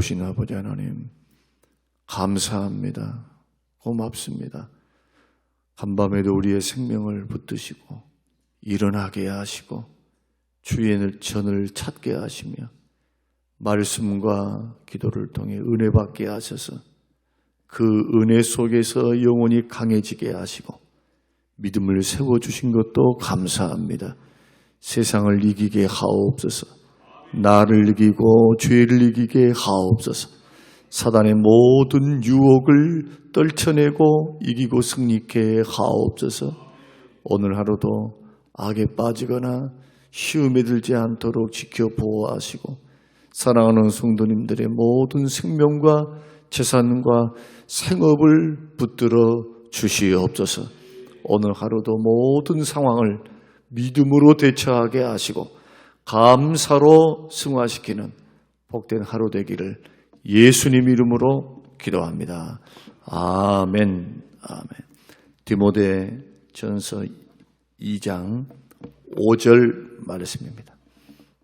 좋으신 아버지 하나님, 감사합니다. 고맙습니다. 한밤에도 우리의 생명을 붙드시고 일어나게 하시고 주의 전을 찾게 하시며 말씀과 기도를 통해 은혜 받게 하셔서 그 은혜 속에서 영혼이 강해지게 하시고 믿음을 세워주신 것도 감사합니다. 세상을 이기게 하옵소서. 나를 이기고 죄를 이기게 하옵소서. 사단의 모든 유혹을 떨쳐내고 이기고 승리케 하옵소서. 오늘 하루도 악에 빠지거나 시험에 들지 않도록 지켜 보호하시고 사랑하는 성도님들의 모든 생명과 재산과 생업을 붙들어 주시옵소서. 오늘 하루도 모든 상황을 믿음으로 대처하게 하시고 감사로 승화시키는 복된 하루 되기를 예수님 이름으로 기도합니다. 아멘. 아멘. 디모데전서 2장 5절 말씀입니다.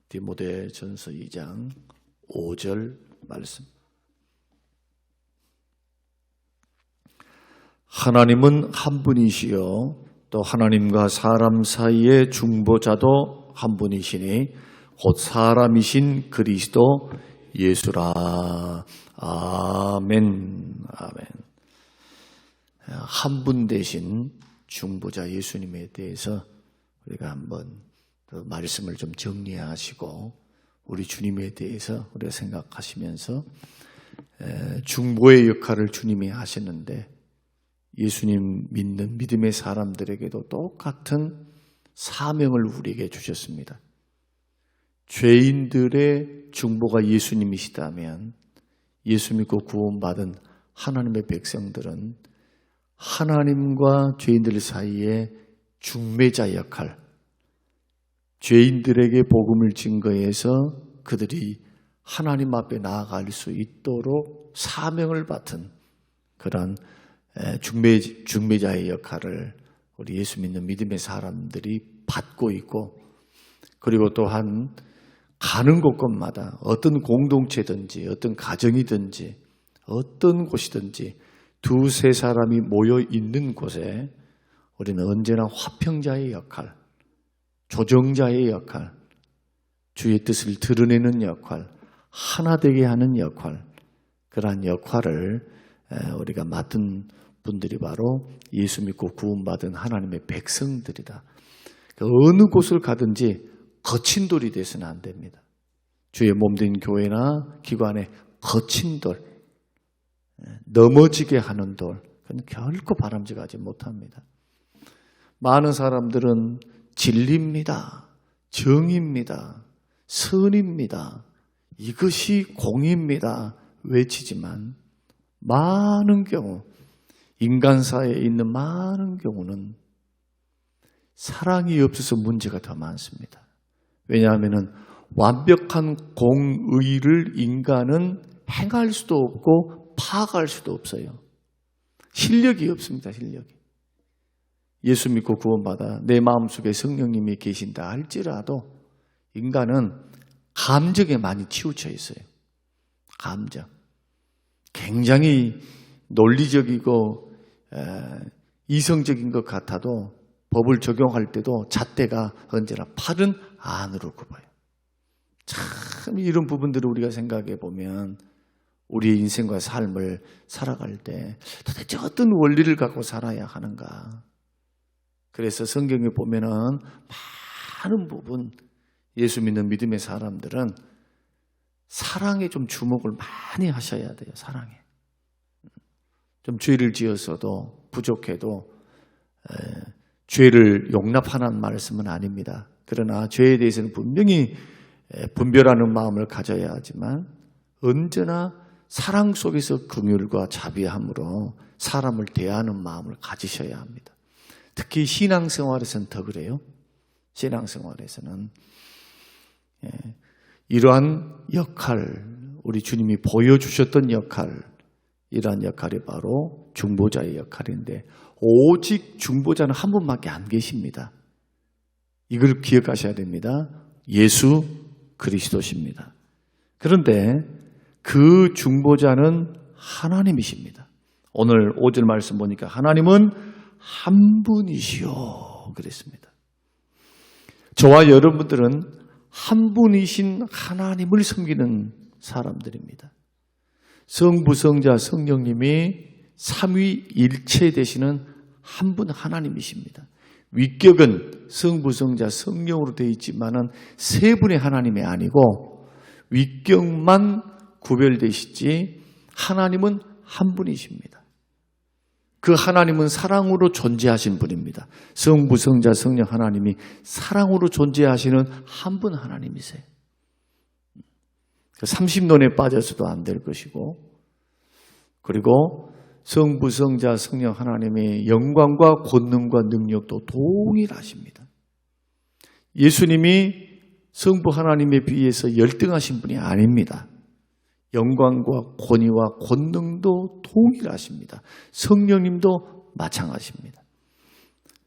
디모데전서 2장 5절 말씀. 하나님은 한 분이시요 또 하나님과 사람 사이의 중보자도 한 분이시니 곧 사람이신 그리스도 예수라. 아멘. 아멘. 한 분 대신 중보자 예수님에 대해서 우리가 한번 그 말씀을 좀 정리하시고 우리 주님에 대해서 우리가 생각하시면서 중보의 역할을 주님이 하시는데 예수님 믿는 믿음의 사람들에게도 똑같은 사명을 우리에게 주셨습니다. 죄인들의 중보가 예수님이시다면 예수 믿고 구원받은 하나님의 백성들은 하나님과 죄인들 사이에 중매자 역할, 죄인들에게 복음을 증거해서 그들이 하나님 앞에 나아갈 수 있도록 사명을 맡은 그런 중매자의 역할을 우리 예수 믿는 믿음의 사람들이 받고 있고, 그리고 또한 가는 곳곳마다 어떤 공동체든지 어떤 가정이든지 어떤 곳이든지 두세 사람이 모여 있는 곳에 우리는 언제나 화평자의 역할, 조정자의 역할, 주의 뜻을 드러내는 역할, 하나 되게 하는 역할, 그러한 역할을 우리가 맡은 분들이 바로 예수 믿고 구원받은 하나님의 백성들이다. 어느 곳을 가든지 거친 돌이 돼서는 안 됩니다. 주의 몸된 교회나 기관에 거친 돌, 넘어지게 하는 돌, 그건 결코 바람직하지 못합니다. 많은 사람들은 진리입니다, 정의입니다, 선입니다, 이것이 공의입니다 외치지만 많은 경우 인간사에 있는 많은 경우는 사랑이 없어서 문제가 더 많습니다. 왜냐하면 완벽한 공의를 인간은 행할 수도 없고 파악할 수도 없어요. 실력이 없습니다. 실력이. 예수 믿고 구원받아 내 마음속에 성령님이 계신다 할지라도 인간은 감정에 많이 치우쳐 있어요. 감정. 굉장히 논리적이고 이성적인 것 같아도 법을 적용할 때도 잣대가 언제나 팔은 안으로 굽어요. 참 이런 부분들을 우리가 생각해 보면 우리의 인생과 삶을 살아갈 때 도대체 어떤 원리를 갖고 살아야 하는가. 그래서 성경에 보면은 많은 부분 예수 믿는 믿음의 사람들은 사랑에 좀 주목을 많이 하셔야 돼요. 사랑에. 좀 죄를 지었어도 부족해도 죄를 용납하는 말씀은 아닙니다. 그러나 죄에 대해서는 분명히 분별하는 마음을 가져야 하지만 언제나 사랑 속에서 긍휼과 자비함으로 사람을 대하는 마음을 가지셔야 합니다. 특히 신앙생활에서는 더 그래요. 신앙생활에서는 이러한 역할, 우리 주님이 보여주셨던 역할, 이러한 역할이 바로 중보자의 역할인데 오직 중보자는 한 분밖에 안 계십니다. 이걸 기억하셔야 됩니다. 예수 그리스도십니다. 그런데 그 중보자는 하나님이십니다. 오늘 5절 말씀 보니까 하나님은 한 분이시오 그랬습니다. 저와 여러분들은 한 분이신 하나님을 섬기는 사람들입니다. 성부, 성자, 성령님이 삼위일체 되시는 한 분 하나님이십니다. 위격은 성부, 성자, 성령으로 되어 있지만은 세 분의 하나님이 아니고 위격만 구별되시지 하나님은 한 분이십니다. 그 하나님은 사랑으로 존재하신 분입니다. 성부, 성자, 성령 하나님이 사랑으로 존재하시는 한 분 하나님이세요. 30논에 빠져서도 안 될 것이고, 그리고 성부, 성자, 성령 하나님의 영광과 권능과 능력도 동일하십니다. 예수님이 성부 하나님에 비해서 열등하신 분이 아닙니다. 영광과 권위와 권능도 동일하십니다. 성령님도 마찬가지입니다.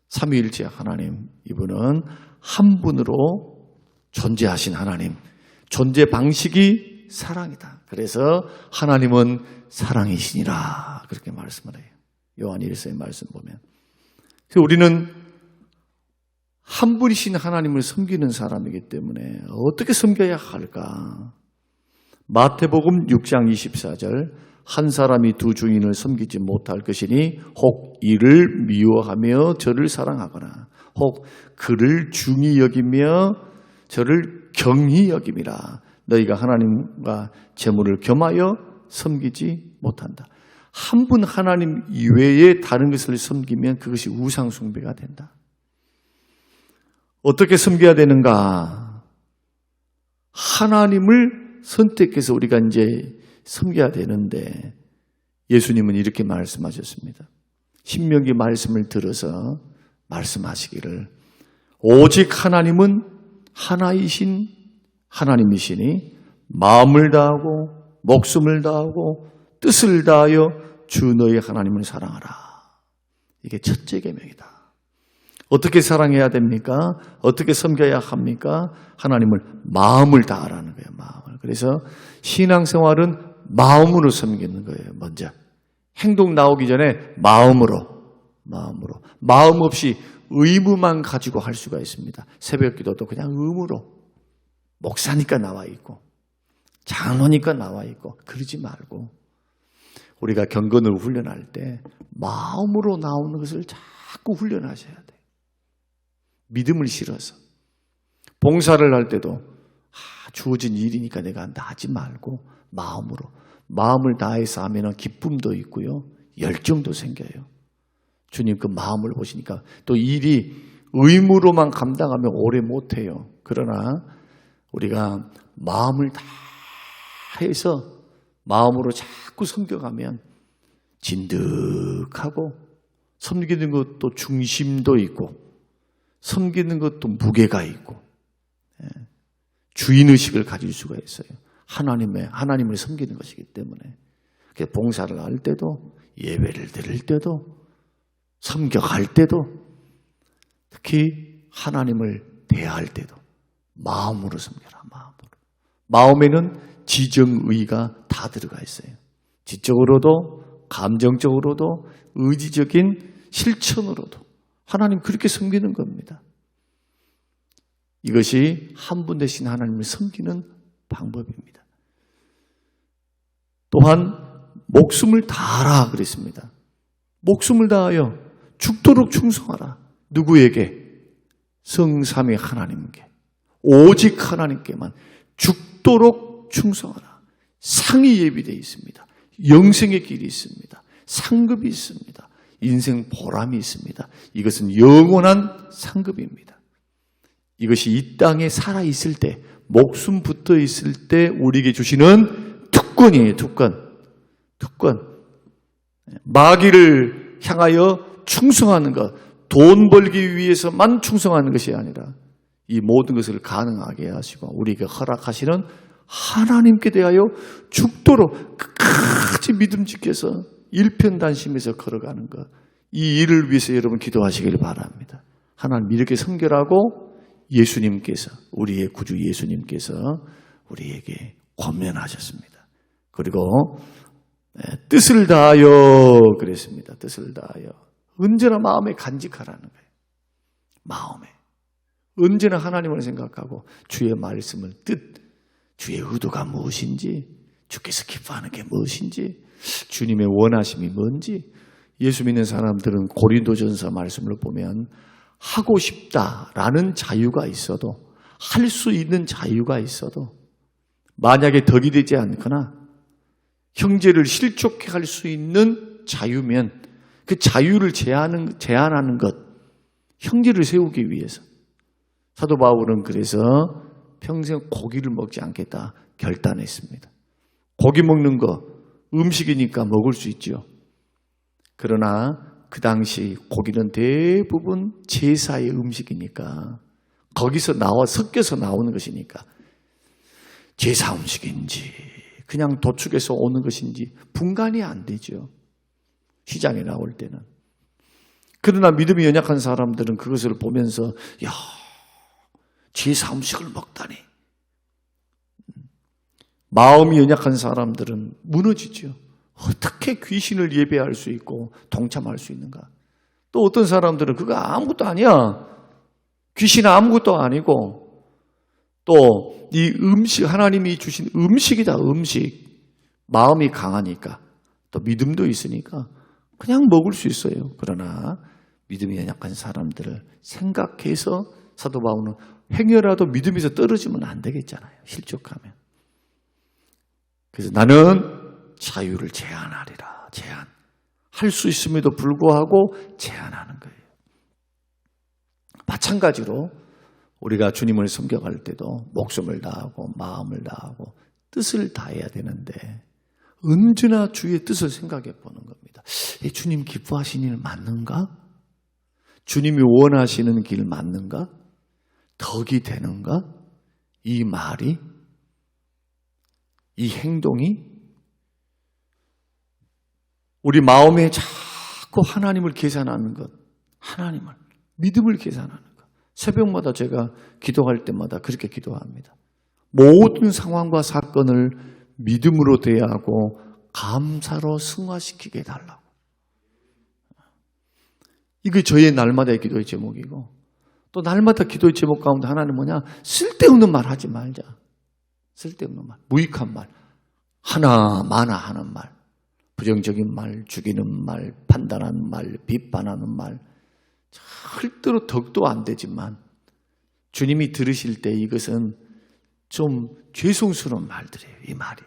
삼위일체 하나님, 이분은 한 분으로 존재하신 하나님, 존재 방식이 사랑이다. 그래서 하나님은 사랑이시니라 그렇게 말씀을 해요. 요한 1서의 말씀 보면. 그래서 우리는 한 분이신 하나님을 섬기는 사람이기 때문에 어떻게 섬겨야 할까? 마태복음 6장 24절, 한 사람이 두 주인을 섬기지 못할 것이니 혹 이를 미워하며 저를 사랑하거나 혹 그를 중히 여기며 저를 경히 여김이라. 너희가 하나님과 재물을 겸하여 섬기지 못한다. 한 분 하나님 이외에 다른 것을 섬기면 그것이 우상 숭배가 된다. 어떻게 섬겨야 되는가? 하나님을 선택해서 우리가 이제 섬겨야 되는데 예수님은 이렇게 말씀하셨습니다. 신명기 말씀을 들어서 말씀하시기를 오직 하나님은 하나이신 하나님이시니 마음을 다하고 목숨을 다하고 뜻을 다하여 주 너희 하나님을 사랑하라. 이게 첫째 계명이다. 어떻게 사랑해야 됩니까? 어떻게 섬겨야 합니까? 하나님을 마음을 다하라는 거예요. 마음을. 그래서 신앙생활은 마음으로 섬기는 거예요. 먼저 행동 나오기 전에 마음으로. 마음 없이 의무만 가지고 할 수가 있습니다. 새벽 기도도 그냥 의무로. 목사니까 나와 있고 장로니까 나와 있고 그러지 말고 우리가 경건을 훈련할 때 마음으로 나오는 것을 자꾸 훈련하셔야 돼요. 믿음을 실어서 봉사를 할 때도 주어진 일이니까 내가 한다 하지 말고 마음으로 마음을 다해서 하면 기쁨도 있고요. 열정도 생겨요. 주님 그 마음을 보시니까 또 일이 의무로만 감당하면 오래 못해요. 그러나 우리가 마음을 다해서 마음으로 자꾸 섬겨가면 진득하고 섬기는 것도 중심도 있고 섬기는 것도 무게가 있고 주인의식을 가질 수가 있어요. 하나님을 섬기는 것이기 때문에 봉사를 할 때도 예배를 드릴 때도 섬겨갈 때도 특히 하나님을 대할 때도 마음으로 섬겨라. 마음에는 지정의가 다 들어가 있어요. 지적으로도 감정적으로도 의지적인 실천으로도 하나님 그렇게 섬기는 겁니다. 이것이 한 분 되신 하나님을 섬기는 방법입니다. 또한 목숨을 다하라 그랬습니다. 목숨을 다하여 죽도록 충성하라. 누구에게? 성삼위 하나님께. 오직 하나님께만 죽도록 충성하라. 상이 예비되어 있습니다. 영생의 길이 있습니다. 상급이 있습니다. 인생 보람이 있습니다. 이것은 영원한 상급입니다. 이것이 이 땅에 살아있을 때, 목숨 붙어 있을 때 우리에게 주시는 특권이에요. 특권. 마귀를 향하여 충성하는 것, 돈 벌기 위해서만 충성하는 것이 아니라 이 모든 것을 가능하게 하시고 우리에게 허락하시는 하나님께 대하여 죽도록 끝까지 믿음직해서 일편단심에서 걸어가는 것, 이 일을 위해서 여러분 기도하시길 바랍니다. 하나님 이렇게 섬겨라고 예수님께서, 우리의 구주 예수님께서 우리에게 권면하셨습니다. 그리고 뜻을 다하여 그랬습니다. 뜻을 다하여. 언제나 마음에 간직하라는 거예요. 마음에. 언제나 하나님을 생각하고 주의 말씀을 주의 의도가 무엇인지, 주께서 기뻐하는 게 무엇인지, 주님의 원하심이 뭔지. 예수 믿는 사람들은 고린도전서 말씀을 보면 하고 싶다라는 자유가 있어도, 할 수 있는 자유가 있어도, 만약에 덕이 되지 않거나 형제를 실족해 할 수 있는 자유면 그 자유를 제한하는 것, 형제를 세우기 위해서. 사도 바울은 그래서 평생 고기를 먹지 않겠다 결단했습니다. 고기 먹는 거 음식이니까 먹을 수 있죠. 그러나 그 당시 고기는 대부분 제사의 음식이니까, 거기서 섞여서 나오는 것이니까 제사 음식인지 그냥 도축에서 오는 것인지 분간이 안 되죠. 시장에 나올 때는. 그러나 믿음이 연약한 사람들은 그것을 보면서 야, 제사 음식을 먹다니. 마음이 연약한 사람들은 무너지죠. 어떻게 귀신을 예배할 수 있고 동참할 수 있는가? 또 어떤 사람들은 그거 아무것도 아니야. 귀신은 아무것도 아니고, 또 이 음식, 하나님이 주신 음식이다, 음식. 마음이 강하니까, 또 믿음도 있으니까 그냥 먹을 수 있어요. 그러나 믿음이 연약한 사람들을 생각해서 사도 바울은 행여라도 믿음에서 떨어지면 안 되겠잖아요. 실족하면. 그래서 나는 자유를 제한하리라. 할 수 있음에도 불구하고 제한하는 거예요. 마찬가지로 우리가 주님을 섬겨갈 때도 목숨을 다하고 마음을 다하고 뜻을 다해야 되는데, 언제나 주의 뜻을 생각해 보는 겁니다. 주님 기뻐하시는 일 맞는가? 주님이 원하시는 길 맞는가? 덕이 되는가? 이 말이, 이 행동이 우리 마음에 자꾸 하나님을 계산하는 것, 하나님을, 믿음을 계산하는 것. 새벽마다 제가 기도할 때마다 그렇게 기도합니다. 모든 상황과 사건을 믿음으로 대하고 감사로 승화시키게 해달라고. 이게 저의 날마다의 기도의 제목이고, 또 날마다 기도의 제목 가운데 하나는 뭐냐? 쓸데없는 말 하지 말자. 쓸데없는 말, 무익한 말, 하나 하는 말, 부정적인 말, 죽이는 말, 판단하는 말, 비판하는 말, 절대로 덕도 안 되지만 주님이 들으실 때 이것은 좀 죄송스러운 말들이에요. 이 말이.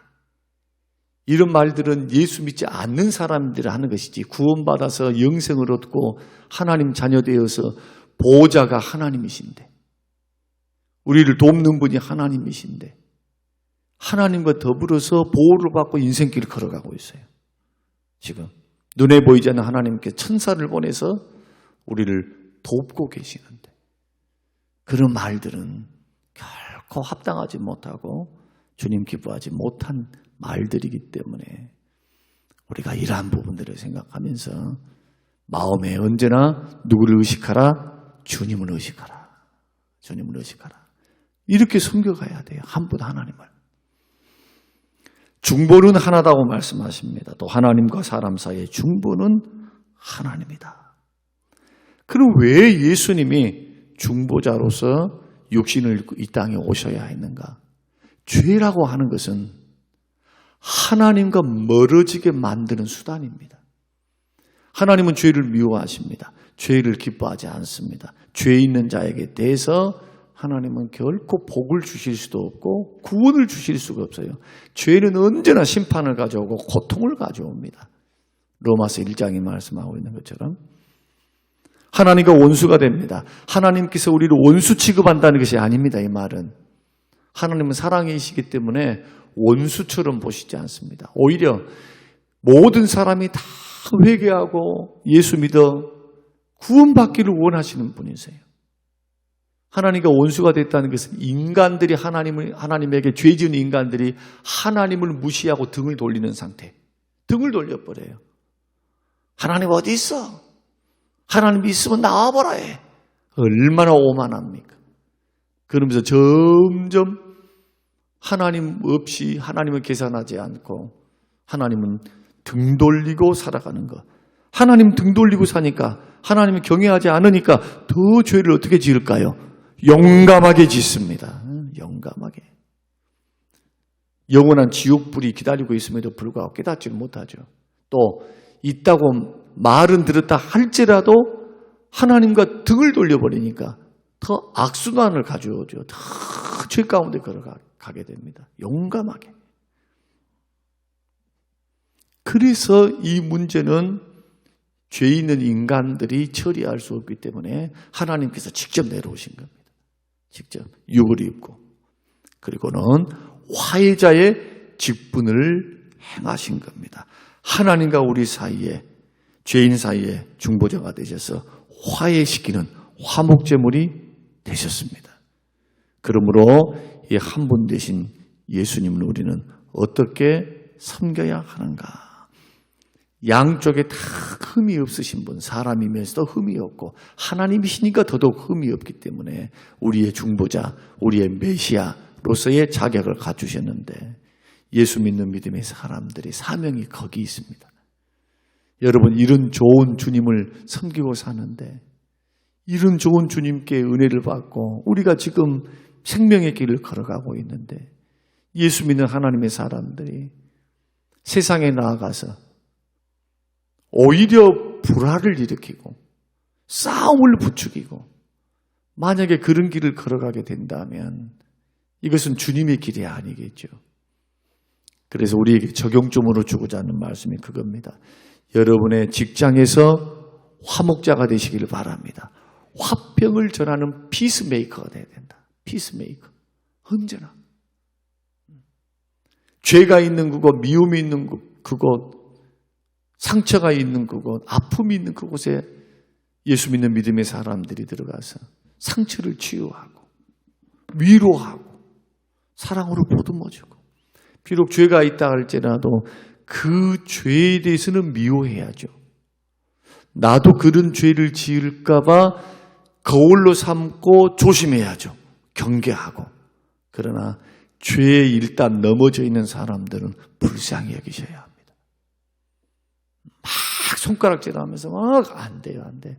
이런 말들은 예수 믿지 않는 사람들이 하는 것이지, 구원받아서 영생을 얻고 하나님 자녀 되어서 보호자가 하나님이신데, 우리를 돕는 분이 하나님이신데, 하나님과 더불어서 보호를 받고 인생길을 걸어가고 있어요. 지금 눈에 보이지 않는 하나님께 천사를 보내서 우리를 돕고 계시는데, 그런 말들은 결코 합당하지 못하고 주님 기뻐하지 못한 말들이기 때문에 우리가 이러한 부분들을 생각하면서 마음에 언제나 누구를 의식하라? 주님을 의식하라. 주님을 의식하라. 이렇게 섬겨가야 돼요. 한 분 하나님을. 중보는 하나다고 말씀하십니다. 또 하나님과 사람 사이의 중보는 하나님이다. 그럼 왜 예수님이 중보자로서 육신을 입고 이 땅에 오셔야 했는가? 죄라고 하는 것은 하나님과 멀어지게 만드는 수단입니다. 하나님은 죄를 미워하십니다. 죄를 기뻐하지 않습니다. 죄 있는 자에게 대해서 하나님은 결코 복을 주실 수도 없고 구원을 주실 수가 없어요. 죄는 언제나 심판을 가져오고 고통을 가져옵니다. 로마서 1장이 말씀하고 있는 것처럼 하나님과 원수가 됩니다. 하나님께서 우리를 원수 취급한다는 것이 아닙니다. 이 말은 하나님은 사랑이시기 때문에 원수처럼 보시지 않습니다. 오히려 모든 사람이 다 회개하고 예수 믿어 구원받기를 원하시는 분이세요. 하나님과 원수가 됐다는 것은 인간들이 하나님에게 죄 지은 인간들이 하나님을 무시하고 등을 돌리는 상태. 등을 돌려버려요. 하나님 어디 있어? 하나님 있으면 나와보라 해. 얼마나 오만합니까? 그러면서 점점 하나님 없이, 하나님을 계산하지 않고 하나님은 등 돌리고 살아가는 것. 하나님 등 돌리고 사니까, 하나님을 경외하지 않으니까 더 죄를 어떻게 지을까요? 용감하게 짓습니다. 용감하게. 영원한 지옥불이 기다리고 있음에도 불구하고 깨닫지를 못하죠. 또 있다고 말은 들었다 할지라도 하나님과 등을 돌려버리니까 더 악순환을 가져오죠. 더 죄 가운데 걸어가게 됩니다. 용감하게. 그래서 이 문제는 죄 있는 인간들이 처리할 수 없기 때문에 하나님께서 직접 내려오신 겁니다. 직접 육을 입고, 그리고는 화해자의 직분을 행하신 겁니다. 하나님과 우리 사이에, 죄인 사이에 중보자가 되셔서 화해시키는 화목제물이 되셨습니다. 그러므로 이 한 분 되신 예수님을 우리는 어떻게 섬겨야 하는가? 양쪽에 다 흠이 없으신 분, 사람이면서도 흠이 없고 하나님이시니까 더더욱 흠이 없기 때문에 우리의 중보자, 우리의 메시아로서의 자격을 갖추셨는데, 예수 믿는 믿음의 사람들이 사명이 거기 있습니다. 여러분, 이런 좋은 주님을 섬기고 사는데, 이런 좋은 주님께 은혜를 받고 우리가 지금 생명의 길을 걸어가고 있는데, 예수 믿는 하나님의 사람들이 세상에 나아가서 오히려 불화를 일으키고 싸움을 부추기고, 만약에 그런 길을 걸어가게 된다면 이것은 주님의 길이 아니겠죠. 그래서 우리에게 적용점으로 주고자 하는 말씀이 그겁니다. 여러분의 직장에서 화목자가 되시기를 바랍니다. 화평을 전하는 피스메이커가 돼야 된다. 피스메이커. 언제나. 죄가 있는 그곳, 미움이 있는 그곳, 상처가 있는 그곳, 아픔이 있는 그곳에 예수 믿는 믿음의 사람들이 들어가서 상처를 치유하고 위로하고 사랑으로 보듬어주고, 비록 죄가 있다 할지라도 그 죄에 대해서는 미워해야죠. 나도 그런 죄를 지을까 봐 거울로 삼고 조심해야죠. 경계하고. 그러나 죄에 일단 넘어져 있는 사람들은 불쌍히 여기셔야 합니다. 막 손가락질하면서 막 안 돼요, 안 돼.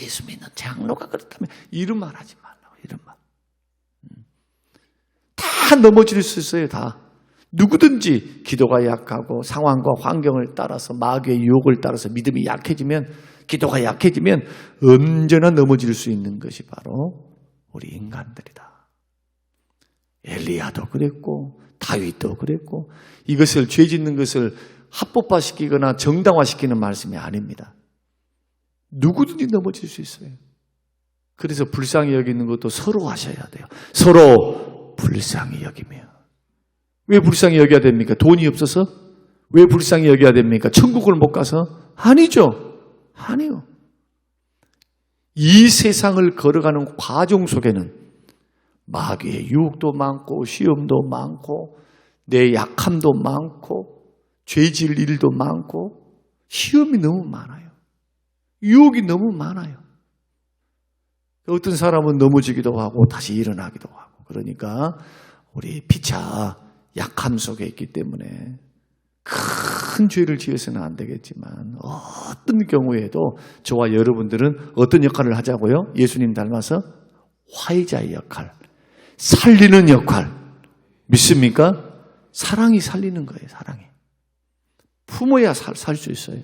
예수 믿는 장로가 그렇다면 이런 말 하지 말라고, 이런 말. 다 넘어질 수 있어요, 다. 누구든지 기도가 약하고 상황과 환경을 따라서, 마귀의 유혹을 따라서 믿음이 약해지면, 기도가 약해지면 언제나 넘어질 수 있는 것이 바로 우리 인간들이다. 엘리야도 그랬고 다윗도 그랬고, 이것을, 죄 짓는 것을 합법화시키거나 정당화시키는 말씀이 아닙니다. 누구든지 넘어질 수 있어요. 그래서 불쌍히 여기는 것도 서로 하셔야 돼요. 서로 불쌍히 여기며. 왜 불쌍히 여겨야 됩니까? 돈이 없어서? 왜 불쌍히 여겨야 됩니까? 천국을 못 가서? 아니죠. 아니요. 이 세상을 걸어가는 과정 속에는 마귀의 유혹도 많고 시험도 많고 내 약함도 많고 죄질 일도 많고 시험이 너무 많아요. 유혹이 너무 많아요. 어떤 사람은 넘어지기도 하고 다시 일어나기도 하고, 그러니까 우리 피차 약함 속에 있기 때문에 큰 죄를 지어서는 안 되겠지만, 어떤 경우에도 저와 여러분들은 어떤 역할을 하자고요? 예수님 닮아서 화해자의 역할, 살리는 역할. 믿습니까? 사랑이 살리는 거예요. 사랑이. 품어야 살 수 있어요.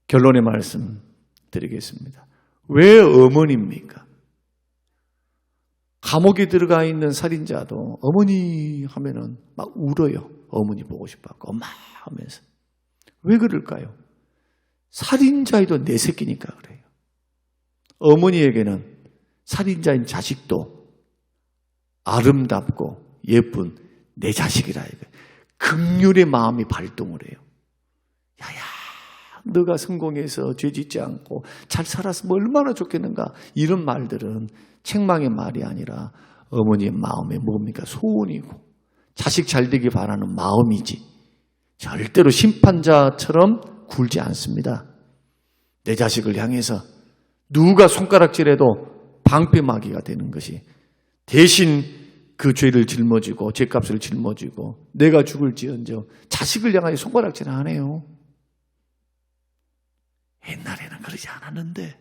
결론의 말씀 드리겠습니다. 왜 어머니입니까? 감옥에 들어가 있는 살인자도 어머니 하면은 막 울어요. 어머니 보고 싶어갖고 엄마 하면서. 왜 그럴까요? 살인자에도 내 새끼니까 그래요. 어머니에게는 살인자인 자식도 아름답고 예쁜 내 자식이라 이거예요. 긍휼의 마음이 발동을 해요. 야야, 너가 성공해서 죄 짓지 않고 잘 살았으면 얼마나 좋겠는가. 이런 말들은 책망의 말이 아니라 어머니의 마음에 뭡니까? 소원이고 자식 잘 되기 바라는 마음이지, 절대로 심판자처럼 굴지 않습니다. 내 자식을 향해서 누가 손가락질해도 방패막이가 되는 것이, 대신 그 죄를 짊어지고 죄값을 짊어지고 내가 죽을지언정 자식을 향하여 손가락질 안 해요. 옛날에는 그러지 않았는데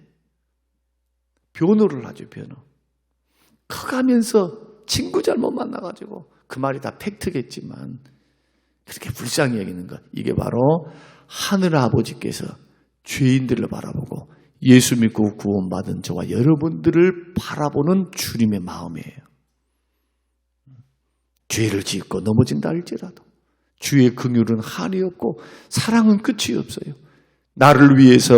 변호를 하죠. 변호. 커가면서 친구 잘못 만나가지고 그 말이 다 팩트겠지만 그렇게 불쌍히 여기는 것, 이게 바로 하늘 아버지께서 죄인들을 바라보고 예수 믿고 구원받은 저와 여러분들을 바라보는 주님의 마음이에요. 죄를 짓고 넘어진다 할지라도 주의 긍휼은 한이 없고 사랑은 끝이 없어요. 나를 위해서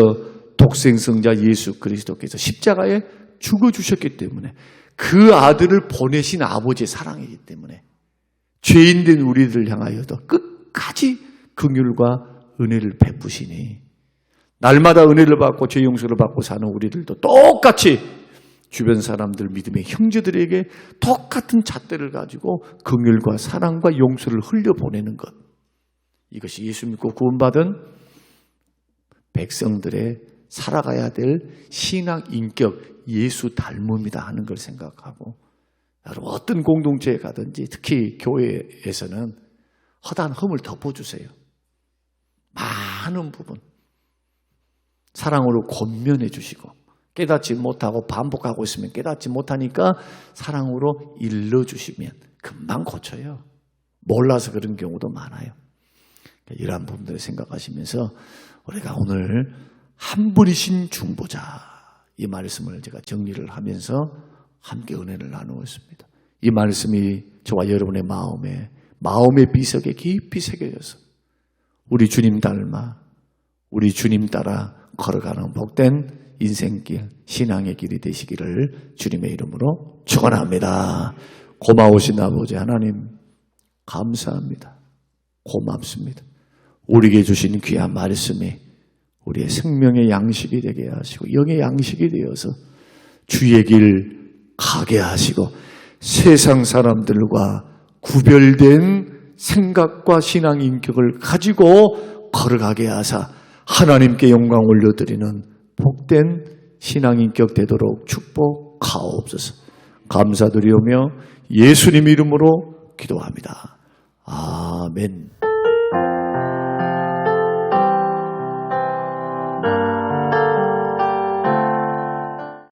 독생성자 예수 그리스도께서 십자가에 죽어주셨기 때문에 그 아들을 보내신 아버지의 사랑이기 때문에 죄인된 우리들을 향하여도 끝까지 긍휼과 은혜를 베푸시니 날마다 은혜를 받고 죄 용서를 받고 사는 우리들도 똑같이 주변 사람들, 믿음의 형제들에게 똑같은 잣대를 가지고 긍휼과 사랑과 용서를 흘려보내는 것, 이것이 예수 믿고 구원받은 백성들의 살아가야 될 신앙 인격, 예수 닮음이다 하는 걸 생각하고, 여러분 어떤 공동체에 가든지 특히 교회에서는 허다한 흠을 덮어주세요. 많은 부분 사랑으로 권면해 주시고, 깨닫지 못하고 반복하고 있으면 깨닫지 못하니까 사랑으로 일러주시면 금방 고쳐요. 몰라서 그런 경우도 많아요. 이러한 부분들을 생각하시면서 우리가 오늘 한 분이신 중보자, 이 말씀을 제가 정리를 하면서 함께 은혜를 나누고 있습니다. 이 말씀이 저와 여러분의 마음의 비석에 깊이 새겨져서 우리 주님 닮아 우리 주님 따라 걸어가는 복된 인생길, 신앙의 길이 되시기를 주님의 이름으로 축원합니다. 고마우신 아버지 하나님 감사합니다. 고맙습니다. 우리에게 주신 귀한 말씀이 우리의 생명의 양식이 되게 하시고 영의 양식이 되어서 주의 길 가게 하시고 세상 사람들과 구별된 생각과 신앙 인격을 가지고 걸어가게 하사 하나님께 영광 올려드리는 복된 신앙인격 되도록 축복하옵소서. 감사드리오며 예수님 이름으로 기도합니다. 아멘.